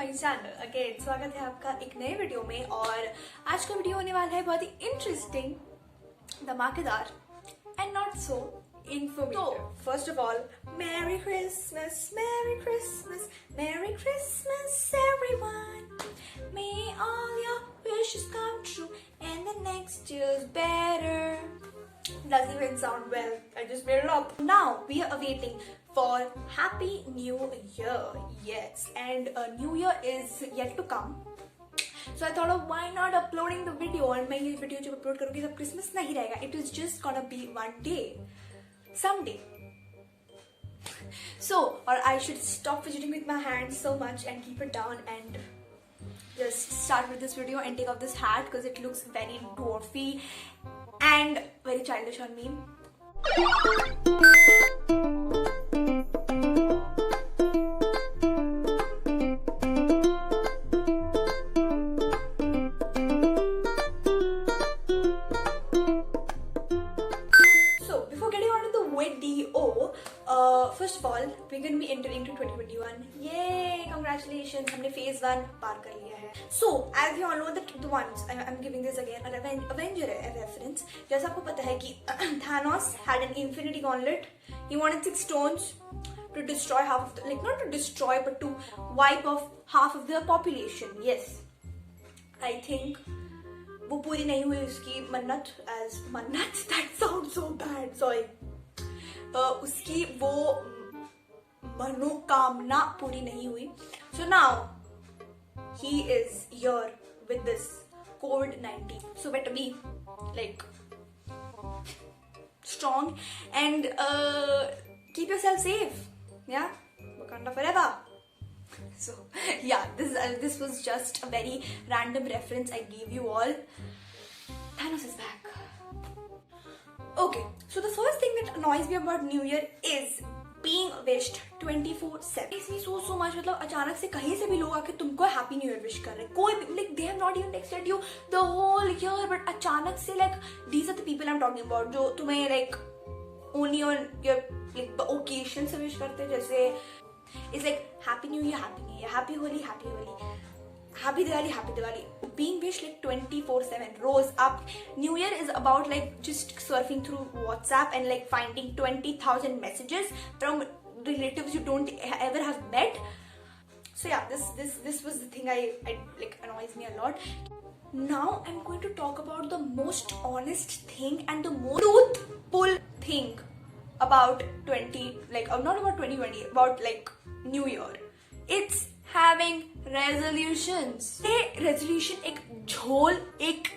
My channel again. स्वागत है आपका एक नए वीडियो में। और आज का वीडियो होने वाला है बहुत ही इंटरेस्टिंग, धमाकेदार एंड नॉट सो इन्फॉर्मेटिव। तो first of all, merry Christmas, merry Christmas, merry Christmas everyone. May all your wishes come true and the next years better. Doesn't even sound well. I just made it up. Now we are awaiting for Happy New Year. Yes, and New Year is yet to come. So I thought of why not uploading the video. And मैं ये video जब upload करूँगी तब Christmas नहीं रहेगा. It is just gonna be one day, someday. So, or I should stop fidgeting with my hands so much and keep it down and just start with this video and take off this hat because it looks very dwarfy and very childish on me. So before getting on to the video, first of all, we're going to be entering to 2021. Yay! Congratulations! हमने phase 1 पार कर लिया है. So as you all know that the ones I'm giving this again an Avenger reference. जैसा आपको पता है कि Thanos had an Infinity Gauntlet. He wanted 6 stones to destroy half of the, like not to destroy but to wipe off half of the population. Yes, I think वो पूरी नहीं हुई उसकी मन्नत. as मन्नत, that sounds so bad, sorry. उसकी वो मनोकामना पूरी नहीं हुई. So now he is here with this COVID-19. So better be like strong and keep yourself safe. Yeah, Wakanda forever. So yeah, this was just a very random reference I gave you all. Thanos is back. Okay, so the first thing that annoys me about New Year is being wished 24/7. Makes me so much. मतलब अचानक से कहीं से भी लोग आके तुमको happy new year wish कर रहे हैं. कोई भी like they have not even texted you the whole year, but अचानक से like these are the people I'm talking about जो तुम्हें like only on your like the occasion से wish करते हैं. जैसे it's like happy new year, happy Holi, happy Diwali, happy Diwali. Being wished like 24/7, rose up. New Year is about like just surfing through WhatsApp and like finding 20,000 messages from relatives you don't ever have met. So yeah, this was the thing I like annoys me a lot. Now I'm going to talk about the most honest thing and the most truthful thing about not about 2020, about like New Year. It's having resolutions. ये resolution एक झोल, एक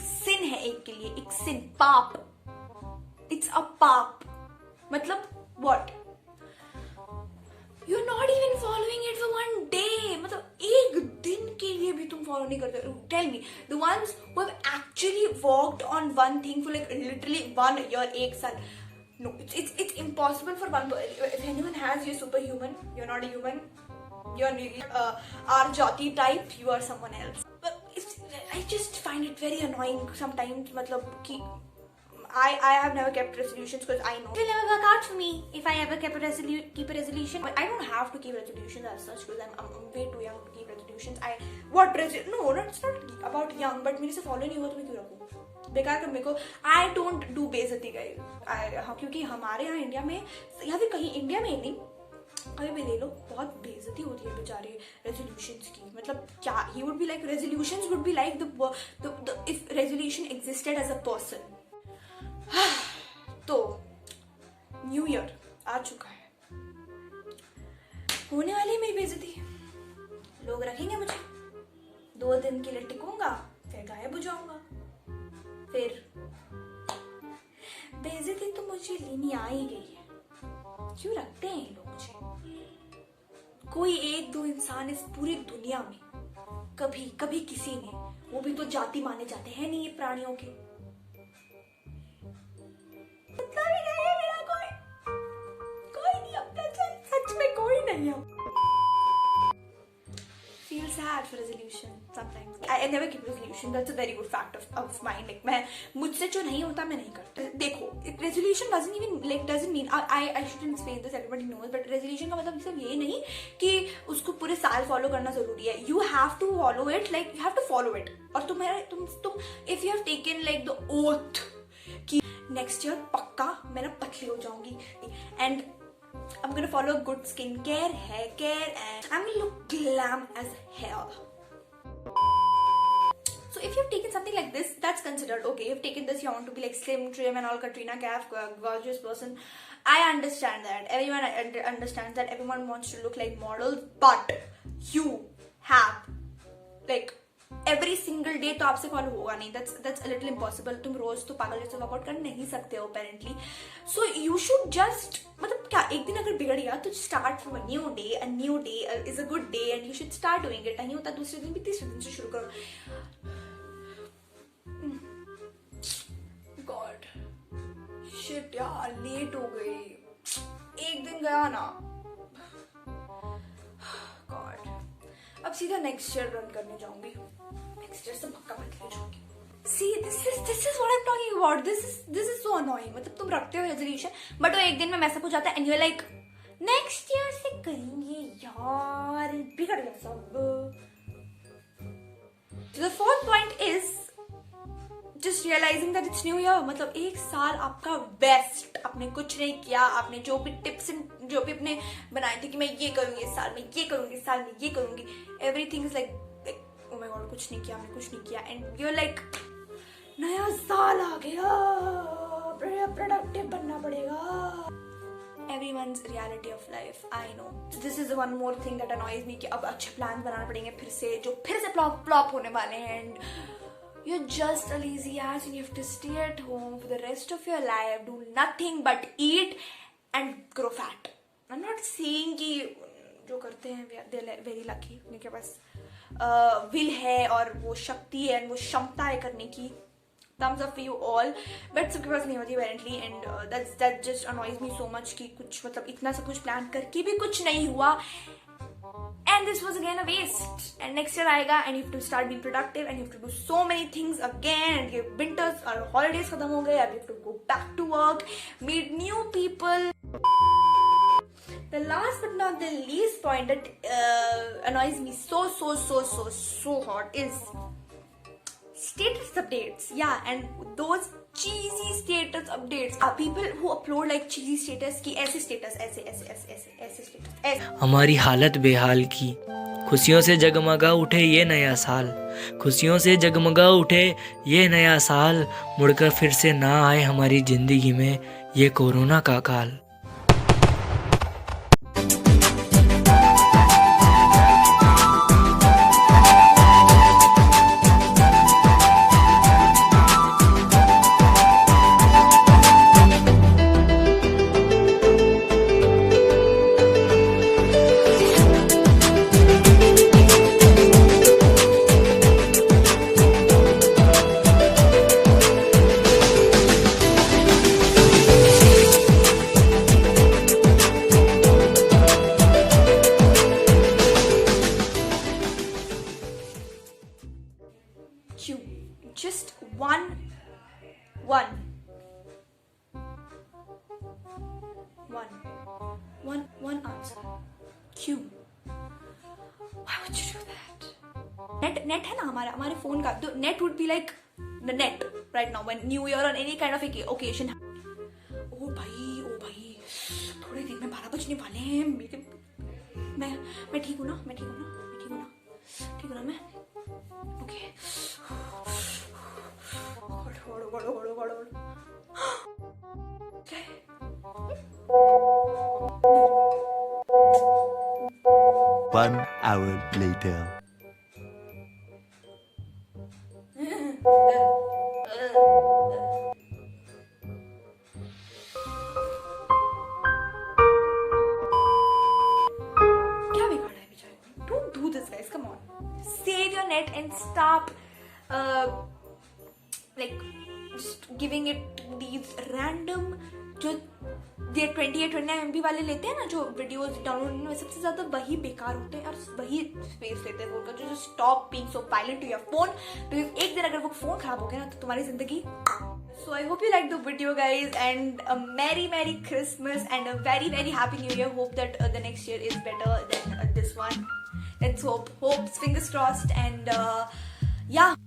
sin है एक के लिए, एक sin, पाप. It's a पाप. मतलब what? You're not even following it for one day. मतलब एक दिन के लिए भी तुम follow नहीं करते. Tell me, the ones who have actually worked on one thing for like literally 1 year, एक साल. No, it's impossible for one person. If anyone has, you're superhuman. You're not a human. You're our Jati type. You are someone else. But I just find it very annoying sometimes. मतलब कि I have never kept resolutions because I know it will never work out for me if I ever keep a resolution. I don't have to keep resolutions as such because I'm way too young to keep resolutions. No, it's not about young, but मेरे से follow नहीं हुआ तो मैं क्यों रखूँ? बेकार कर मेरे को. I don't do बेइज्जती guys. हाँ, क्योंकि हमारे यहाँ इंडिया में या फिर कहीं इंडिया में ही नहीं अभी भी ले लो, बहुत बेइज्जती होती है बेचारे रेजोल्यूशंस की. मतलब क्या he would be like resolutions would be like the if resolution existed as a person. तो न्यू ईयर आ चुका है, होने वाली है मेरी बेइज्जती. लोग रखेंगे मुझे, 2 दिन के लिए टिकूंगा, फिर गायब हो जाऊंगा. फिर बेइज्जती तो मुझे लेनी आ ही गई है. क्यों रखते हैं लोग मुझे? कोई 1-2 इंसान इस पूरी दुनिया में कभी किसी ने, वो भी तो जाति माने जाते हैं नहीं ये प्राणियों के. Feels sad for resolution sometimes. I never keep resolution. That's a very good fact of mine. Like मैं मुझसे जो नहीं होता मैं नहीं करता. देखो, resolution doesn't mean I shouldn't explain this. Everybody knows. But resolution का मतलब सिर्फ ये नहीं कि उसको पूरे साल follow करना जरूरी है. You have to follow it. Like you have to follow it. और तुम if you have taken like the oath कि next year पक्का मैं ना पतली हो जाऊंगी and I'm gonna follow good skincare, hair care, and I'm gonna look glam as hell. So if you've taken something like this, that's considered okay. You've taken this, you want to be like slim, trim, and all Katrina Kaif, gorgeous person. I understand that. Everyone understands that. Everyone wants to look like models, but you have like every single day तो आपसे follow होगा नहीं. That's a little impossible. तुम रोज तो पागल जैसे workout कर नहीं सकते हो apparently. So you should just मतलब क्या एक दिन अगर बिगड़ गया तो start from a new day. A new day is a good day and you should start doing it. नहीं होता दूसरे दिन भी तीसरे दिन से शुरू करो. God, shit यार लेट हो गई. एक दिन गया ना. God, अब सीधा next year run करने जाऊंगी. Next year से पक्का पतली जाऊंगी. See, this is what I'm talking about. This is so annoying. मतलब तुम रखते हो resolution, but वो एक दिन में मैसेज हो जाता है and you're like, next year से करेंगे यार, बिगड़ गया सब. The fourth point is just realizing that it's new year. मतलब एक साल आपका best, आपने कुछ नहीं किया, आपने जो भी tips जो भी अपने बनाए थे कि मैं ये करूंगी इस साल में, ये करूंगी इस साल में, ये करूंगी, everything is like oh my god कुछ नहीं किया, मैंने कुछ नहीं किया, and you're like नया साल आ गया, productive बनना पड़ेगा. Everyone's reality of life, I know. So this is one more thing that annoys me कि अब अच्छे plans बनाने पड़ेंगे फिर से flop होने वाले हैं and you're just a lazy ass and you have to stay at home for the rest of your life, do nothing but eat and grow fat. I'm not saying कि जो करते हैं they're very lucky, उनके पास will है और वो शक्ति है और वो क्षमता है करने की. Thumbs up for you all, but सबके पास नहीं होती apparently and that just annoys me so much कि कुछ मतलब इतना सब कुछ plan करके भी कुछ नहीं हुआ. And this was again a waste. And next year आएगा and you have to start being productive and you have to do so many things again. And your winters or holidays खत्म हो गए, अब you have to go back to work, meet new people. The last but not the least point that annoys me so hot is status updates. Yeah, and those cheesy status updates. People who upload like cheesy status की ऐसे status ऐसे status. हमारी हालत बेहाल की, खुशियों से जगमगा उठे ये नया साल, खुशियों से जगमगा उठे ये नया साल, मुड़कर फिर से ना आए हमारी जिंदगी में ये कोरोना का काल. Just one answer. Q. Why would you do that? Net है ना हमारे phone का. तो net would be like the net right now when New Year or any kind of occasion. ओ भाई थोड़ी देर में 12 बजने वाले हैं. मैं ठीक हूँ ना? ठीक हूँ ना मैं? Okay. गड़ो. One hour later. क्या बिगाड़ा है बेचारे? Don't do this, guys. Come on. Save your net and stop like just giving it these random जो ये 28-29 MB वाले लेते हैं ना जो वीडियोस डाउनलोड करने में, सबसे ज्यादा वही बेकार होते हैं और वही स्पेस लेते हैं फोन का. जो stop being so violent to your phone, because एक दिन अगर वो फोन खराब हो गया ना तो तुम्हारी जिंदगी. So I hope you liked the video, guys, and a merry Christmas and a very happy New Year. Hope that the next year is better than this one. Let's hope. Fingers crossed, and yeah.